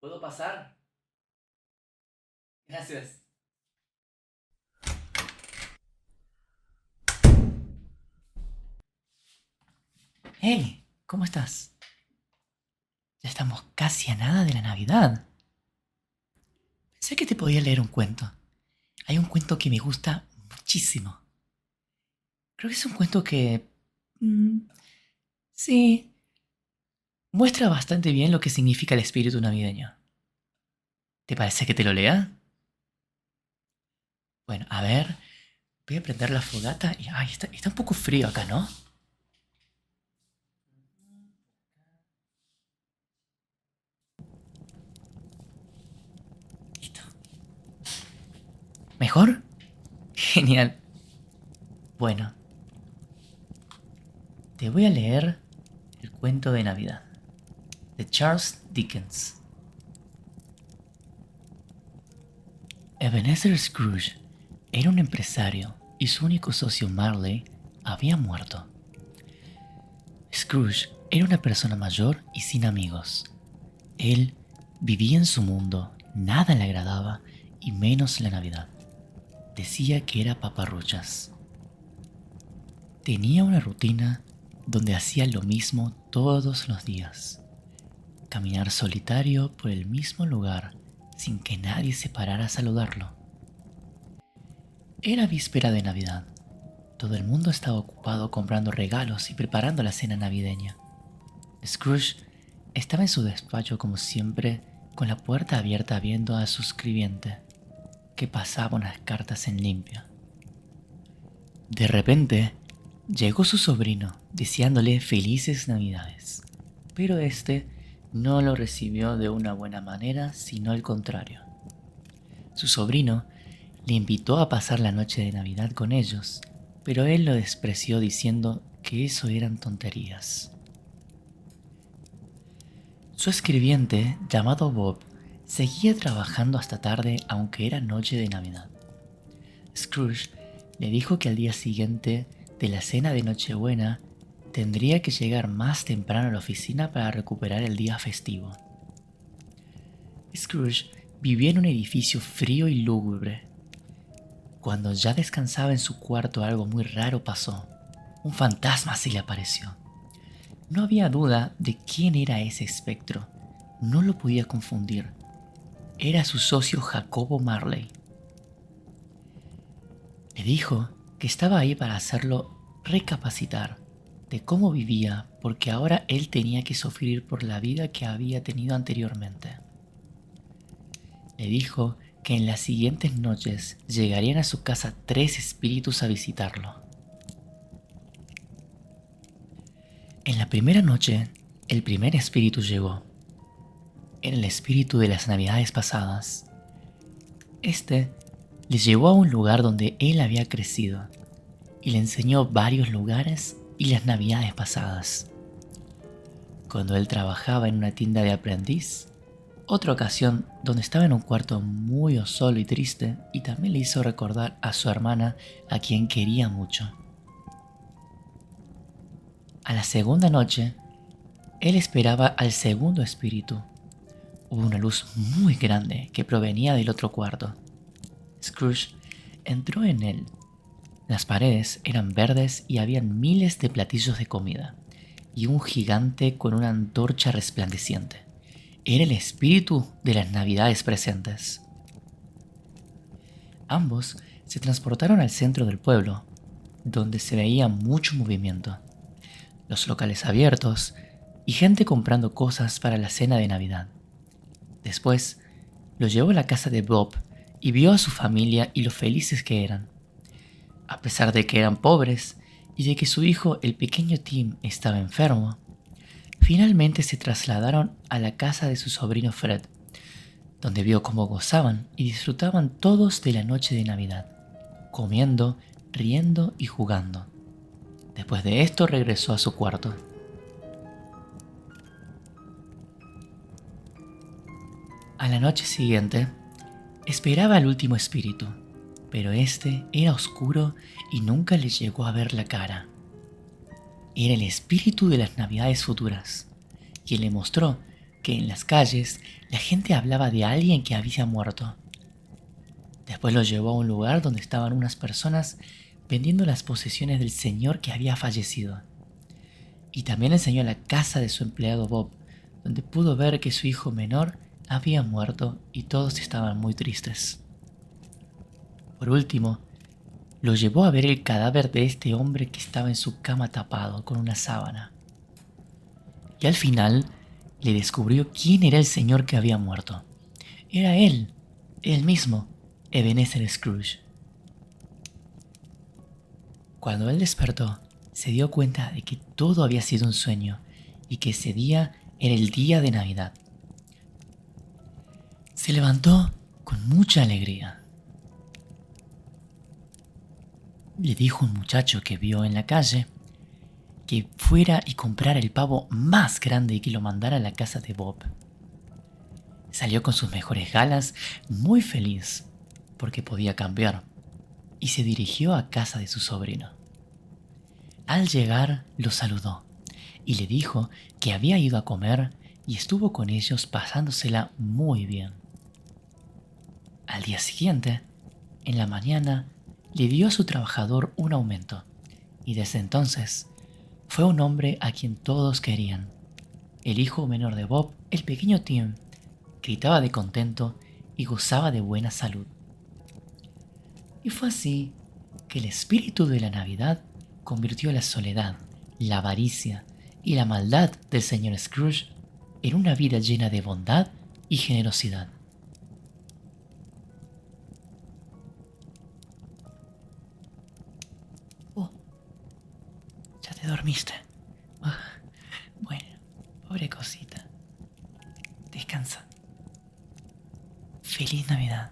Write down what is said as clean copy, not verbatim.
¿Puedo pasar? Gracias. Hey, ¿cómo estás? Ya estamos casi a nada de la Navidad. Pensé que te podía leer un cuento. Hay un cuento que me gusta muchísimo. Creo que es un cuento que... mm, sí, muestra bastante bien lo que significa el espíritu navideño. ¿Te parece que te lo lea? Bueno, a ver, voy a prender la fogata y... Ay, está un poco frío acá, ¿no? Listo. ¿Mejor? Genial. Bueno, te voy a leer el cuento de Navidad de Charles Dickens. Ebenezer Scrooge era un empresario y su único socio Marley había muerto. Scrooge era una persona mayor y sin amigos. Él vivía en su mundo, nada le agradaba y menos la Navidad. Decía que era paparruchas. Tenía una rutina donde hacía lo mismo todos los días. Caminar solitario por el mismo lugar sin que nadie se parara a saludarlo. Era víspera de Navidad. Todo el mundo estaba ocupado comprando regalos y preparando la cena navideña. Scrooge estaba en su despacho como siempre, con la puerta abierta viendo a su escribiente, que pasaba unas cartas en limpio. De repente, llegó su sobrino, deseándole felices Navidades, pero este no lo recibió de una buena manera, sino al contrario. Su sobrino le invitó a pasar la noche de Navidad con ellos, pero él lo despreció diciendo que eso eran tonterías. Su escribiente, llamado Bob, seguía trabajando hasta tarde aunque era noche de Navidad. Scrooge le dijo que al día siguiente de la cena de Nochebuena tendría que llegar más temprano a la oficina para recuperar el día festivo. Scrooge vivía en un edificio frío y lúgubre. Cuando ya descansaba en su cuarto algo muy raro pasó. Un fantasma se le apareció. No había duda de quién era ese espectro. No lo podía confundir. Era su socio Jacobo Marley. Le dijo que estaba ahí para hacerlo recapacitar de cómo vivía, porque ahora él tenía que sufrir por la vida que había tenido anteriormente. Le dijo que en las siguientes noches llegarían a su casa 3 espíritus a visitarlo. En la primera noche, el primer espíritu llegó. Era el espíritu de las navidades pasadas. Este le llevó a un lugar donde él había crecido y le enseñó varios lugares y las navidades pasadas. Cuando él trabajaba en una tienda de aprendiz, otra ocasión donde estaba en un cuarto muy solo y triste, y también le hizo recordar a su hermana a quien quería mucho. A la segunda noche, él esperaba al segundo espíritu. Hubo una luz muy grande que provenía del otro cuarto. Scrooge entró en él. Las paredes eran verdes y habían miles de platillos de comida, y un gigante con una antorcha resplandeciente. Era el espíritu de las navidades presentes. Ambos se transportaron al centro del pueblo, donde se veía mucho movimiento, los locales abiertos y gente comprando cosas para la cena de Navidad. Después, lo llevó a la casa de Bob y vio a su familia y lo felices que eran. A pesar de que eran pobres y de que su hijo, el pequeño Tim, estaba enfermo, finalmente se trasladaron a la casa de su sobrino Fred, donde vio cómo gozaban y disfrutaban todos de la noche de Navidad, comiendo, riendo y jugando. Después de esto regresó a su cuarto. A la noche siguiente, esperaba al último espíritu, pero este era oscuro y nunca le llegó a ver la cara. Era el espíritu de las navidades futuras, quien le mostró que en las calles la gente hablaba de alguien que había muerto. Después lo llevó a un lugar donde estaban unas personas vendiendo las posesiones del señor que había fallecido. Y también enseñó la casa de su empleado Bob, donde pudo ver que su hijo menor había muerto y todos estaban muy tristes. Por último, lo llevó a ver el cadáver de este hombre que estaba en su cama tapado con una sábana. Y al final le descubrió quién era el señor que había muerto. Era él mismo, Ebenezer Scrooge. Cuando él despertó, se dio cuenta de que todo había sido un sueño y que ese día era el día de Navidad. Se levantó con mucha alegría. Le dijo un muchacho que vio en la calle que fuera y comprara el pavo más grande y que lo mandara a la casa de Bob. Salió con sus mejores galas, muy feliz, porque podía cambiar, y se dirigió a casa de su sobrino. Al llegar, lo saludó y le dijo que había ido a comer y estuvo con ellos pasándosela muy bien. Al día siguiente, en la mañana, le dio a su trabajador un aumento, y desde entonces fue un hombre a quien todos querían. El hijo menor de Bob, el pequeño Tim, gritaba de contento y gozaba de buena salud. Y fue así que el espíritu de la Navidad convirtió la soledad, la avaricia y la maldad del señor Scrooge en una vida llena de bondad y generosidad. Oh, ya te dormiste. Ah, bueno, pobre cosita. Descansa. Feliz Navidad.